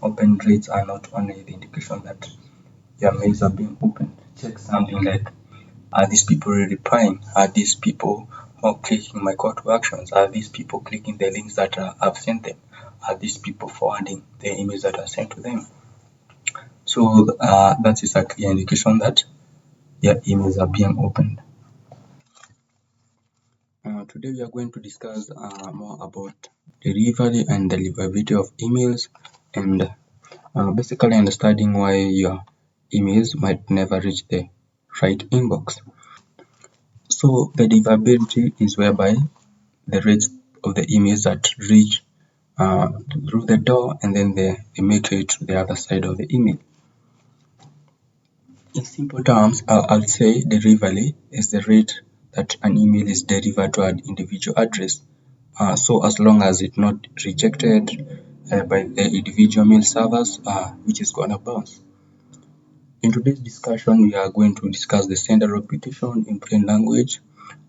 Open rates are not only the indication that your mails are being opened. Check something like, are these people replying? Are these people clicking my call to actions? Are these people clicking the links that I've sent them? Are these people forwarding the emails that I sent to them? So that is a clear indication that your emails are being opened. Today we are going to discuss more about delivery and deliverability of emails, and basically understanding why your emails might never reach the right inbox. So the deliverability is whereby the rates of the emails that reach through the door and then they make it to the other side of the email. In simple terms, I'll say delivery is the rate that an email is delivered to an individual address. So as long as it's not rejected by the individual mail servers, which is gonna bounce. In today's discussion, we are going to discuss the sender reputation in plain language,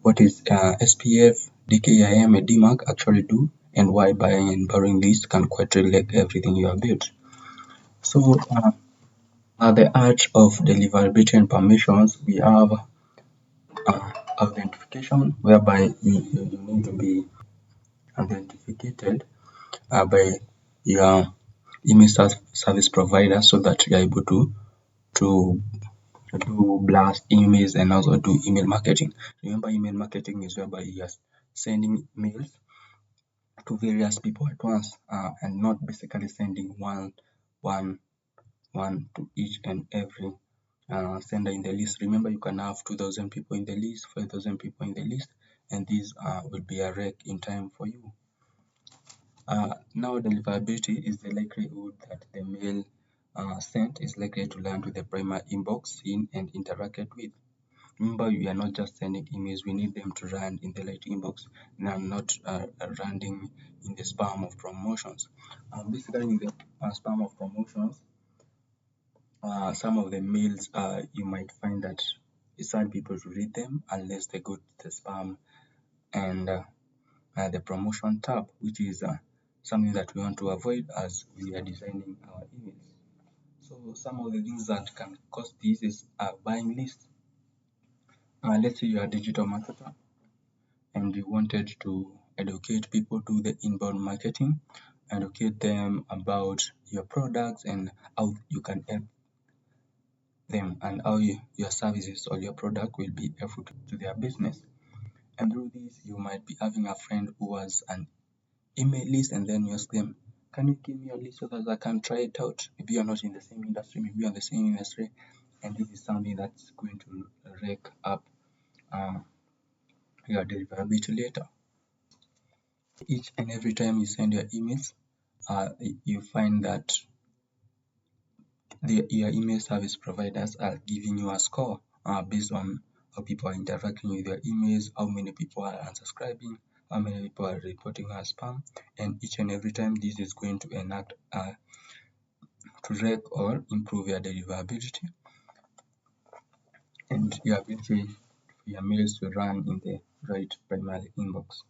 what is SPF, DKIM, and DMARC actually do, and why buying and borrowing lists can quadrillion everything you have built. So, the art of deliverability and permissions, we have authentication, whereby you need to be authenticated by your email service provider so that you're able to do blast emails and also do email marketing. Remember, email marketing is whereby you are sending mails to various people at once and not basically sending one to each and every sender in the list. Remember, you can have 2,000 people in the list, 5,000 people in the list, and these will be a wreck in time for you. Now, deliverability is the likelihood that the mail sent is likely to land with the primary inbox, seen and interacted with. Remember, we are not just sending emails, we need them to run in the right inbox, not running in the spam of promotions. Basically, in the spam of promotions, some of the mails you might find that it's hard people to read them unless they go to the spam and the promotion tab, which is something that we want to avoid as we are designing our emails. So some of the things that can cause this is buying lists. Let's say you are a digital marketer and you wanted to educate people, do the inbound marketing, educate them about your products and how you can help them and how your services or your product will be helpful to their business. And through this, you might be having a friend who has an email list, and then you ask them, can you give me your list so that I can try it out? Maybe you're not in the same industry, maybe you're in the same industry, and this is something that's going to rake up your deliverability later. Each and every time you send your emails, you find that your email service providers are giving you a score based on how people are interacting with your emails, how many people are unsubscribing, how many people are reporting as spam, and each and every time this is going to enact to wreck or improve your deliverability and your ability for your mails to run in the right primary inbox.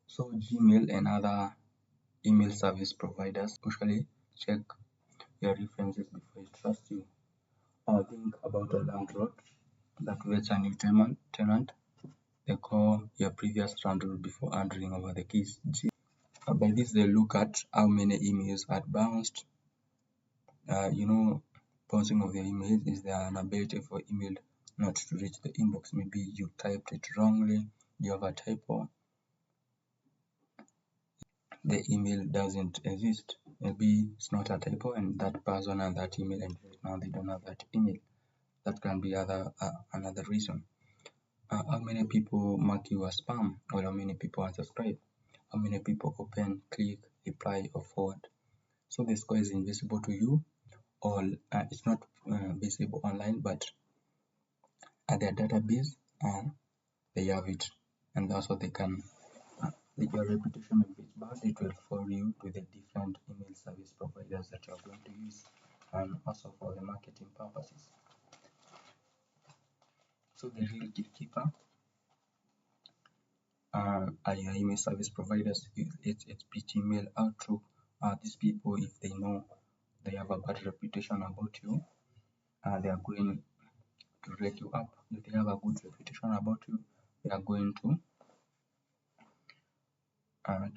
So Gmail and other email service providers usually check your references before you trust you. Or think about a landlord that vets a new tenant. They call your previous landlord before handing over the keys. By this, they look at how many emails are bounced. Bouncing of the email is there an ability for email not to reach the inbox. Maybe you typed it wrongly, you have a typo, the email doesn't exist. Maybe it's not a typo and that person and that email and right now they don't have that email. That can be another reason. How many people mark you as spam, or how many people unsubscribe, how many people open, click, reply, or forward. So the score is invisible to you, or it's not visible online, but at their database, they have it, and also they can. Your reputation if it's bad, it will follow you to the different email service providers that you are going to use, and also for the marketing purposes. So the real gatekeeper are your email service providers. It's Gmail, Outlook, These people, if they know they have a bad reputation about you, they are going to rate you up. If they have a good reputation about you, they are going to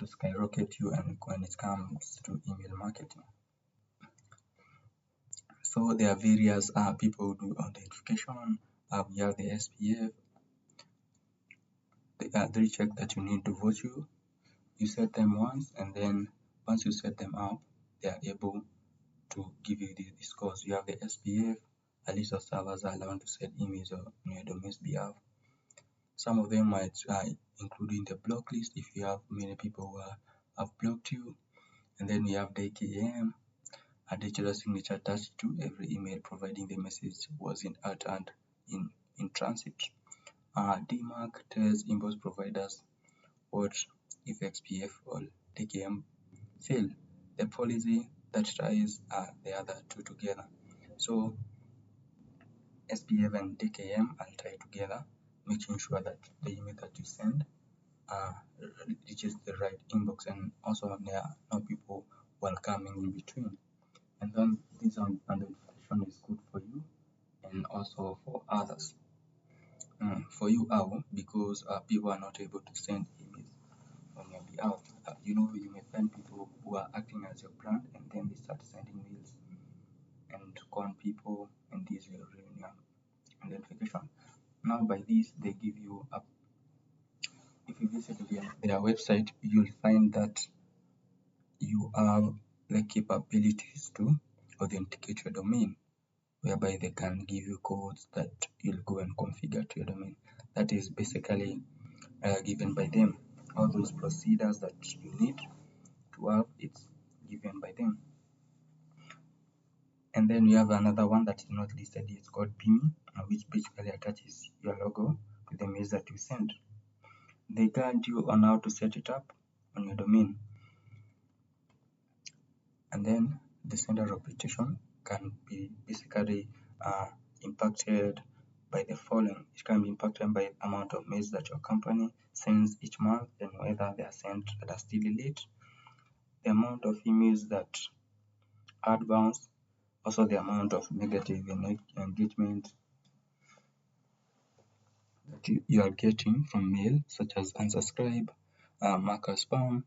skyrocket you and when it comes to email marketing. So there are various people who do authentication. We have the SPF, the 3 check that you need to vote you. You set them once, and then once you set them up, they are able to give you the scores. You have the SPF, a list of servers are allowed to set emails on your domain's behalf. Some of them might include in the block list if you have many people who have blocked you. And then you have DKIM, a digital signature attached to every email providing the message was in uttered in transit. DMARC tells inbox providers what if XPF or DKIM fail. The policy that ties the other two together. So SPF and DKIM are tied together, making sure that the email that you send reaches the right inbox, and also there are no people welcoming in between. And then this identification is good for you and also for others. For you, how? Because people are not able to send emails on your behalf. You may find people who are acting as your brand, and then they start sending mails and con people, and this is your identification. Now, by this, they give you a. If you visit their website, you'll find that you have the capabilities to authenticate your domain, whereby they can give you codes that you'll go and configure to your domain. That is basically given by them. All those procedures that you need to have, it's given by them. And then you have another one that is not listed. It's called PIMI, which basically attaches your logo to the mails that you send. They guide you on how to set it up on your domain. And then the sender reputation can be basically impacted by the following. It can be impacted by the amount of mails that your company sends each month and whether they are sent at a steady rate, the amount of emails that are bounce, also the amount of negative engagement that you are getting from mail, such as unsubscribe, mark as spam,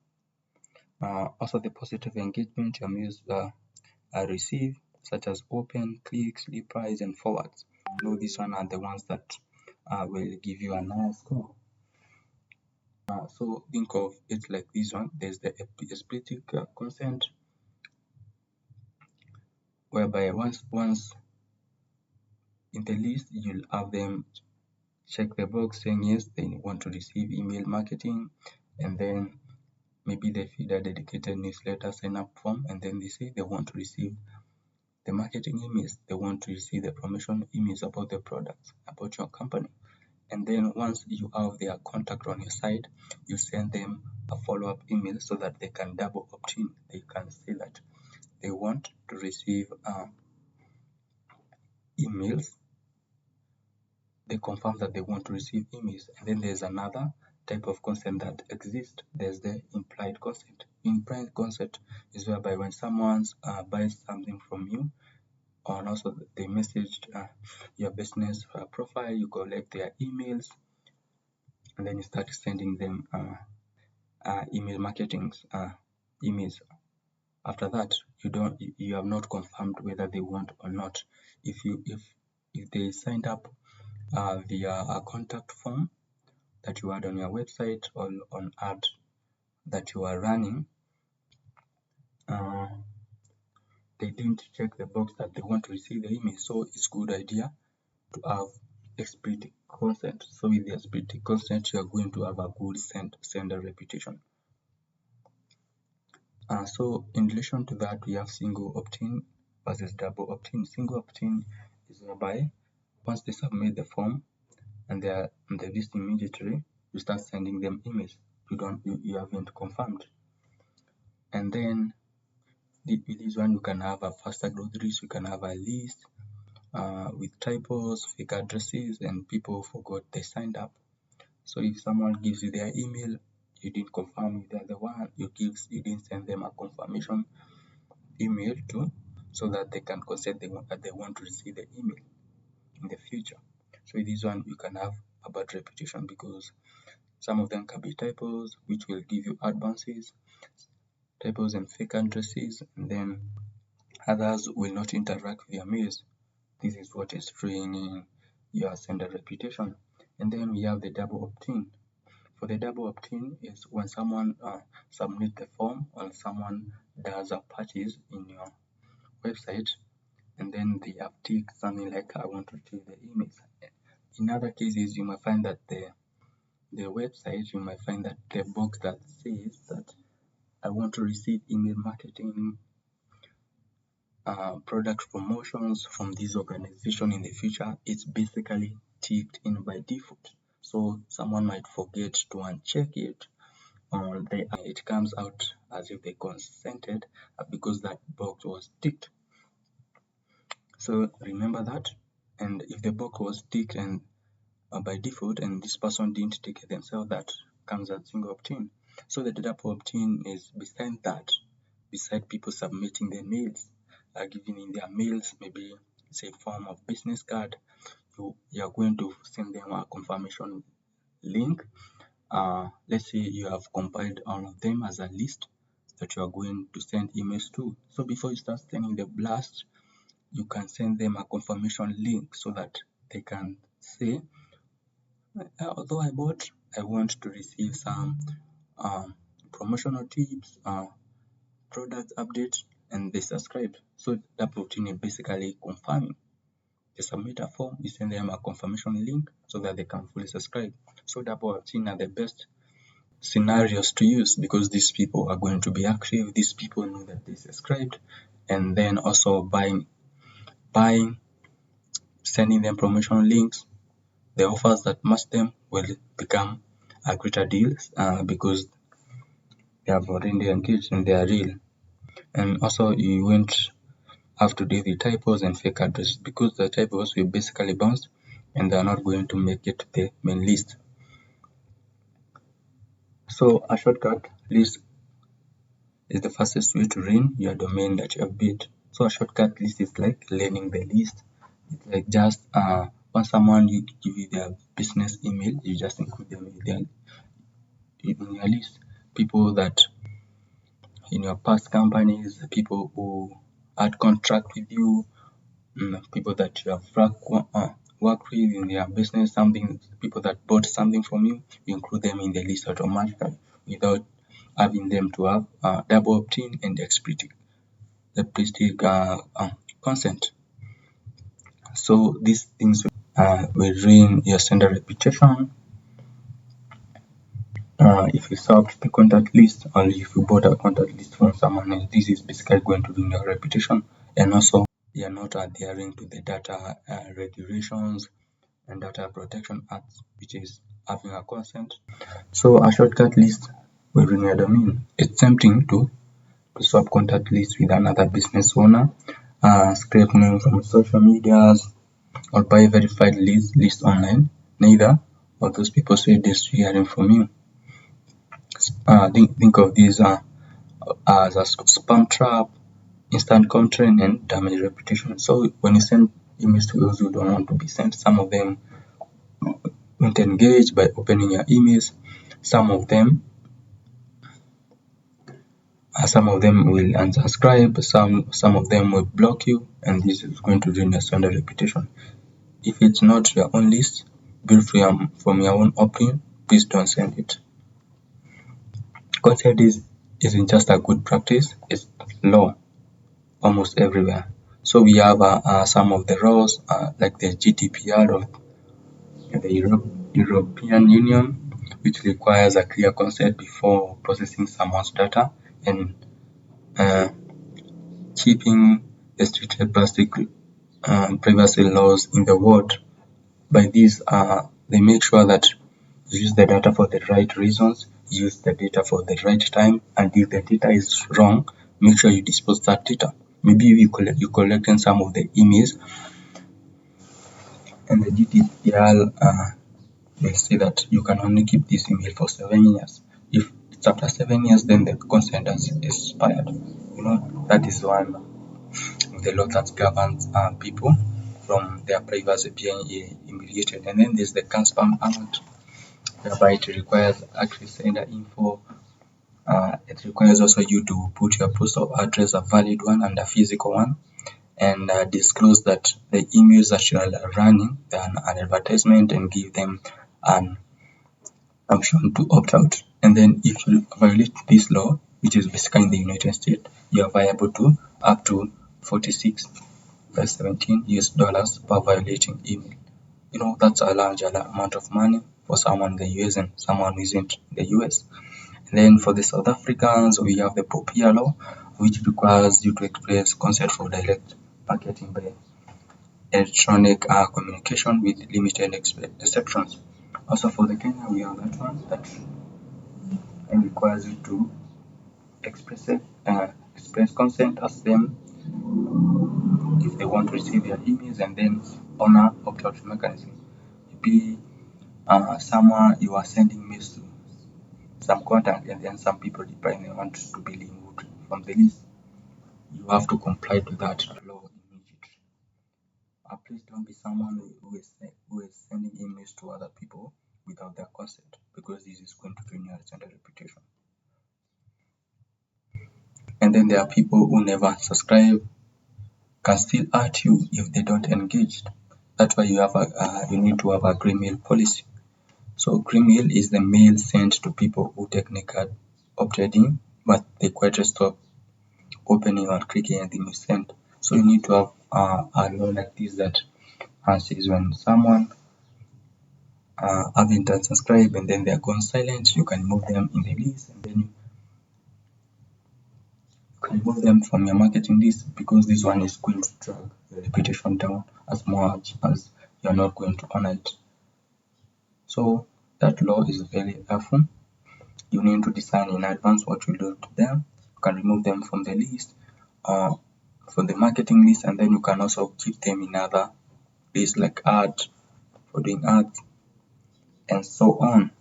also the positive engagement your mails receive, such as open, clicks, replies, and forwards. These one are the ones that will give you a nice score. So think of it like this one. There's the explicit consent, whereby once in the list you'll have them check the box saying yes, they want to receive email marketing, and then maybe they feed a dedicated newsletter sign up form, and then they say they want to receive the marketing emails, they want to receive the promotion emails about the products, about your company. And then once you have their contact on your side, you send them a follow-up email so that they can double opt-in. They can say that they want to receive emails. They confirm that they want to receive emails. And then there's another type of consent that exists. There's the implied consent. Implied consent is whereby when someone buys something from you, and also they messaged your business profile, you collect their emails, and then you start sending them email marketing emails. After that, you have not confirmed whether they want or not. If they signed up via a contact form that you had on your website or on ad that you are running, they didn't check the box that they want to receive the email. So it's a good idea to have explicit consent. So with the explicit consent, you are going to have a good sender reputation. So in relation to that, we have single opt-in versus double opt-in. Single opt-in is whereby once they submit the form and they are on the list immediately, you start sending them emails. You haven't confirmed. And then with this one, you can have a faster growth rate. You can have a list with typos, fake addresses, and people forgot they signed up. So if someone gives you their email, you didn't confirm they're the one you didn't send them a confirmation email to, so that they can consent that they want to receive the email in the future. So with this one you can have a bad reputation, because some of them can be typos, which will give you advances, typos and fake addresses, and then others will not interact with your mails. This is what is ruining your sender reputation. And then we have the double opt-in. For the double opt-in is when someone submits the form, or someone does a purchase in your website, and then they have ticked something like I want to receive the emails. In other cases, you might find that the website, you might find that the box that says that I want to receive email marketing product promotions from this organization in the future, it's basically ticked in by default. So someone might forget to uncheck it, or it comes out as if they consented because that box was ticked. So remember that. And if the box was ticked and by default, and this person didn't tick it themselves, that comes as single opt-in. So the double opt-in is beside people submitting their mails, giving in their mails, maybe it's a form of business card. You are going to send them a confirmation link. Let's say you have compiled all of them as a list that you are going to send emails to. So before you start sending the blast, you can send them a confirmation link so that they can say, although I bought, I want to receive some promotional tips, product updates, and they subscribe. So that opt-in is basically confirming. They submit a form, you send them a confirmation link so that they can fully subscribe. So double opt-in are the best scenarios to use, because these people are going to be active. These people know that they subscribed, and then also buying, sending them promotion links. The offers that match them will become a greater deals because they have already engaged and they are real. And also you won't have to deal with typos and fake addresses, because the typos will basically bounce and they are not going to make it to the main list. So a shortcut list is the fastest way to rename your domain that you have built. So a shortcut list is like learning the list. It's like just when someone you give you their business email, you just include them in your list. People that in your past companies, people who had contract with you, people that you have worked with in their business, people that bought something from you, you include them in the list automatically without having them to have double opt-in and explicit consent. So these things will ruin your sender reputation. If you sub the contact list, or if you bought a contact list from someone else, this is basically going to ruin your reputation. And also, you are not adhering to the data regulations and data protection act, which is having a consent. So a shortcut list will ruin your domain. It's tempting to swap contact list with another business owner, scrape name from social medias, or buy verified list online. Neither of those people say this hearing from you. Think of these as a spam trap, instant content, and damage reputation. So when you send emails to those who don't want to be sent, some of them won't engage by opening your emails. Some of them will unsubscribe. Some of them will block you, and this is going to ruin your sender reputation. If it's not your own list built from your own opinion, please don't send it. Consent isn't just a good practice; it's law almost everywhere. So we have some of the laws like the GDPR or the European Union, which requires a clear consent before processing someone's data, and keeping the strictest privacy laws in the world. By these, they make sure that you use the data for the right reasons, use the data for the right time, and if the data is wrong, make sure you dispose that data. Maybe you collecting some of the emails, and the GDPR will say that you can only keep this email for 7 years. If after 7 years, then the consent has expired. That is one of the law that governs people from their privacy being humiliated. And then there's the CAN-SPAM Act, whereby it requires actually sender info. It requires also you to put your postal address, a valid one and a physical one, and disclose that the emails that you are running, they are an advertisement, and give them an option to opt out. And then if you violate this law, which is basically in the United States, you are liable to up to 46.17 US dollars per violating email. That's a large amount of money for someone in the US and someone who isn't in the US. And then for the South Africans, we have the POPIA law, which requires you to express consent for direct marketing by electronic communication with limited exceptions. Also for the Kenya, we have that one that requires you to express consent, ask them if they want to receive your emails, and then honor opt-out mechanism. Maybe someone you are sending mails to some contact, and then some people reply they want to be removed from the list. You have to comply to that law immediately. Please don't be someone who is sending emails to other people without their consent, because this is going to ruin your sender reputation. And then there are people who never subscribe, can still hurt you if they don't engage. That's why you need to have a grey mail policy. So grey mail is the mail sent to people who technically opted in, but they quite stop opening or clicking anything you send. So you need to have a law like this that says when someone haven't unsubscribed and then they are gone silent, you can remove them in the list, and then you can remove them from your marketing list, because this one is going to drag your reputation down as much as you're not going to honor it. So that law is very helpful. You need to decide in advance what you do to them. You can remove them from the list, from the marketing list, and then you can also keep them in other lists like ads, for doing ads, and so on.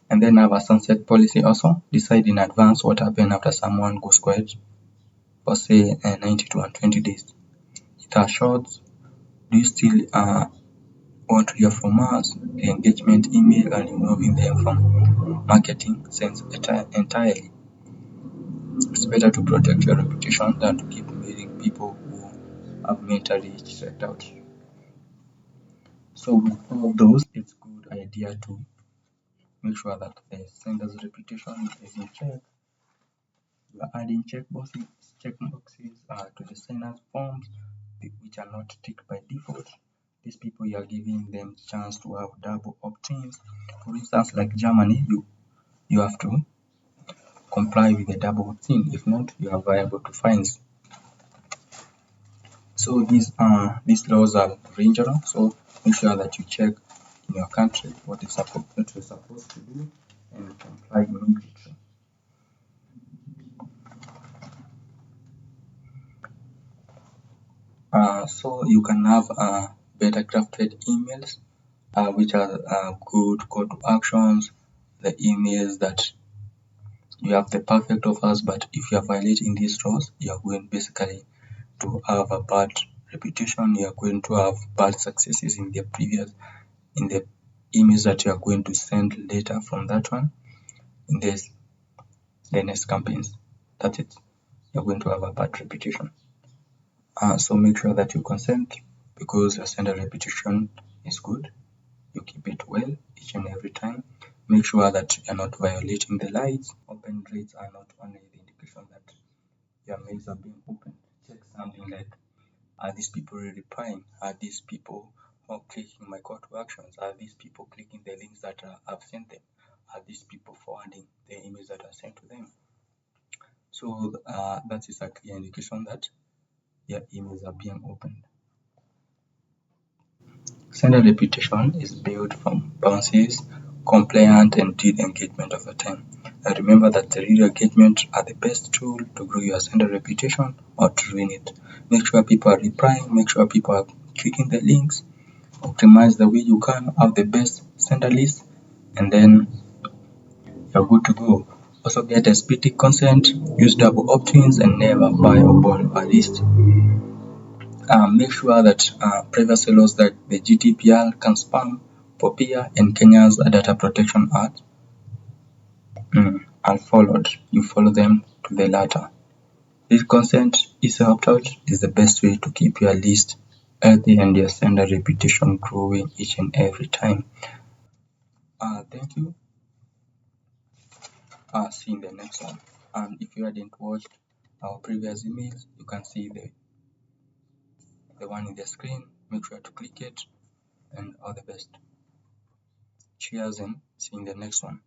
And then have a sunset policy also. Decide in advance what happens after someone goes quiet for say 90 to 120 days. It assures, do you still want to hear from us? The engagement email and removing them from marketing sense entirely. It's better to protect your reputation than to keep meeting people who have mentally checked out. So with all those, it's a good idea to make sure that the sender's reputation is in check. You are adding checkboxes to the sender's forms, which are not ticked by default. These people, you are giving them chance to have double opt-ins. For instance, like Germany, you have to comply with the double opt-in. If not, you are liable to fines. So these laws are regional. So make sure that you check in your country what you're supposed to do and comply immediately. So you can have better crafted emails, which are good call to actions, the emails that you have the perfect offers, but if you are violating these laws, you are going basically to have a bad reputation. You are going to have bad successes in the emails that you are going to send later from that one in the next campaigns. That's it. You're going to have a bad reputation. So make sure that you consent, because your sender reputation is good. You keep it well each and every time. Make sure that you're not violating the lights. Open rates are not only the indication that your mails are being opened. Check something like, are these people replying? Are these people clicking my call to actions? Are these people clicking the links that I've sent them? Are these people forwarding the emails that I sent to them? So that is a clear indication that your emails are being opened. Sender reputation is built from bounces, compliant, and real engagement over time. And remember that the real engagement are the best tool to grow your sender reputation or to ruin it. Make sure people are replying, make sure people are clicking the links, optimize the way you can have the best sender list, and then you're good to go. Also get explicit consent, use double opt-ins, and never buy or burn a list. Make sure that privacy laws like the GDPR, CAN-SPAM, POPIA, and Kenya's Data Protection Act are followed. You follow them to the letter. This consent is opt-out is the best way to keep your list healthy and your sender reputation growing each and every time. Thank you. See you in the next one. And if you hadn't watched our previous emails, you can see the one in the screen. Make sure to click it, and all the best. Cheers and see you in the next one.